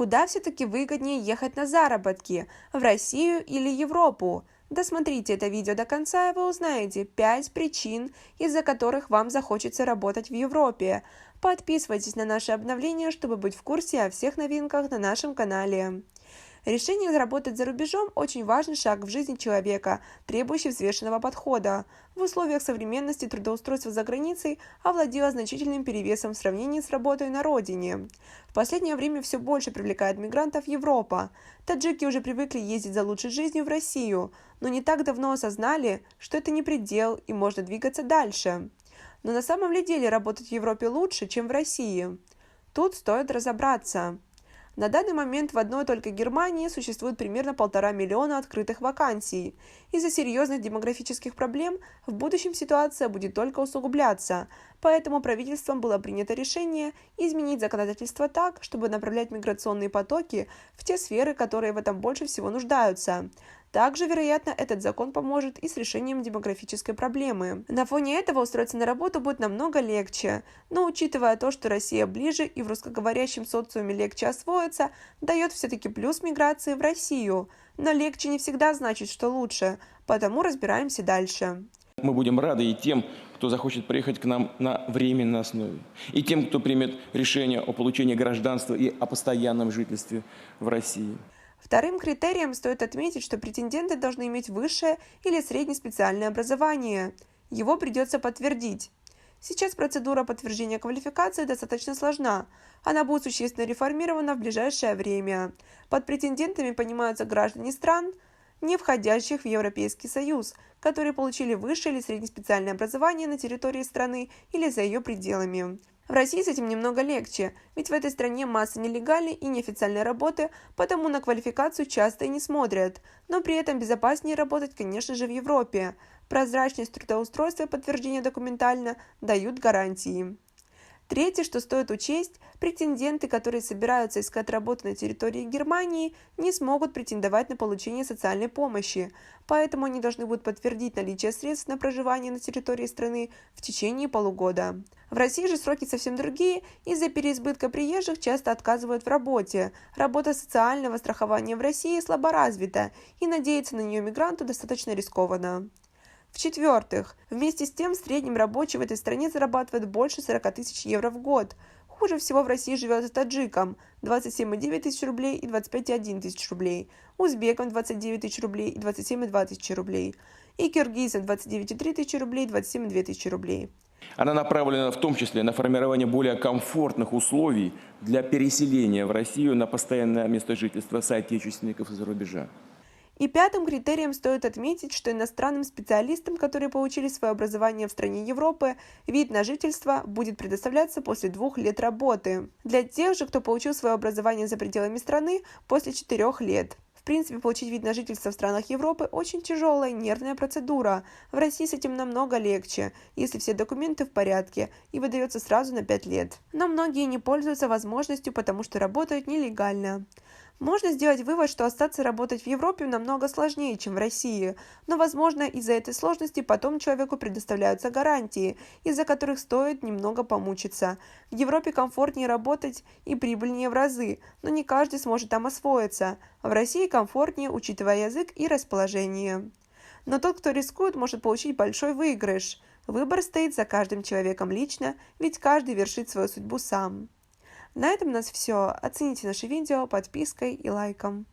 Куда все-таки выгоднее ехать на заработки? В Россию или Европу? Досмотрите это видео до конца, и вы узнаете 5 причин, из-за которых вам захочется работать в Европе. Подписывайтесь на наши обновления, чтобы быть в курсе о всех новинках на нашем канале. Решение заработать за рубежом – очень важный шаг в жизни человека, требующий взвешенного подхода. В условиях современности трудоустройство за границей овладело значительным перевесом в сравнении с работой на родине. В последнее время все больше привлекает мигрантов Европа. Таджики уже привыкли ездить за лучшей жизнью в Россию, но не так давно осознали, что это не предел и можно двигаться дальше. Но на самом ли деле работать в Европе лучше, чем в России? Тут стоит разобраться. На данный момент в одной только Германии существует примерно 1,5 миллиона открытых вакансий. Из-за серьезных демографических проблем в будущем ситуация будет только усугубляться, поэтому правительством было принято решение изменить законодательство так, чтобы направлять миграционные потоки в те сферы, которые в этом больше всего нуждаются. Также, вероятно, этот закон поможет и с решением демографической проблемы. На фоне этого устроиться на работу будет намного легче, но учитывая то, что Россия ближе и в русскоговорящем социуме легче освоиться, дает все-таки плюс миграции в Россию. Но легче не всегда значит, что лучше, потому разбираемся дальше. Мы будем рады и тем, кто захочет приехать к нам на временной основе, и тем, кто примет решение о получении гражданства и о постоянном жительстве в России. Вторым критерием стоит отметить, что претенденты должны иметь высшее или среднеспециальное образование. Его придется подтвердить. Сейчас процедура подтверждения квалификации достаточно сложна. Она будет существенно реформирована в ближайшее время. Под претендентами понимаются граждане стран, не входящих в Европейский Союз, которые получили высшее или среднеспециальное образование на территории страны или за ее пределами. В России с этим немного легче, ведь в этой стране масса нелегальной и неофициальной работы, потому на квалификацию часто и не смотрят. Но при этом безопаснее работать, конечно же, в Европе. Прозрачность трудоустройства и подтверждение документально дают гарантии. Третье, что стоит учесть, претенденты, которые собираются искать работу на территории Германии, не смогут претендовать на получение социальной помощи, поэтому они должны будут подтвердить наличие средств на проживание на территории страны в течение полугода. В России же сроки совсем другие, из-за переизбытка приезжих часто отказывают в работе. Работа социального страхования в России слабо развита, и надеяться на нее мигранту достаточно рискованно. В-четвертых, вместе с тем в среднем рабочий в этой стране зарабатывает больше 40 тысяч евро в год. Хуже всего в России живет таджикам – 27,9 тысяч рублей и 25,1 тысяч рублей, узбекам – 29 тысяч рублей и 27,2 тысячи рублей, и киргизам – 29,3 тысячи рублей и 27,2 тысячи рублей. Она направлена в том числе на формирование более комфортных условий для переселения в Россию на постоянное место жительства соотечественников из-за рубежа. И пятым критерием стоит отметить, что иностранным специалистам, которые получили свое образование в стране Европы, вид на жительство будет предоставляться после 2 лет работы. Для тех же, кто получил свое образование за пределами страны, после 4 лет. В принципе, получить вид на жительство в странах Европы очень тяжелая, нервная процедура. В России с этим намного легче, если все документы в порядке, и выдается сразу на 5 лет. Но многие не пользуются возможностью, потому что работают нелегально. Можно сделать вывод, что остаться работать в Европе намного сложнее, чем в России, но, возможно, из-за этой сложности потом человеку предоставляются гарантии, из-за которых стоит немного помучиться. В Европе комфортнее работать и прибыльнее в разы, но не каждый сможет там освоиться. В России комфортнее, учитывая язык и расположение. Но тот, кто рискует, может получить большой выигрыш. Выбор стоит за каждым человеком лично, ведь каждый вершит свою судьбу сам. На этом у нас все. Оцените наше видео подпиской и лайком.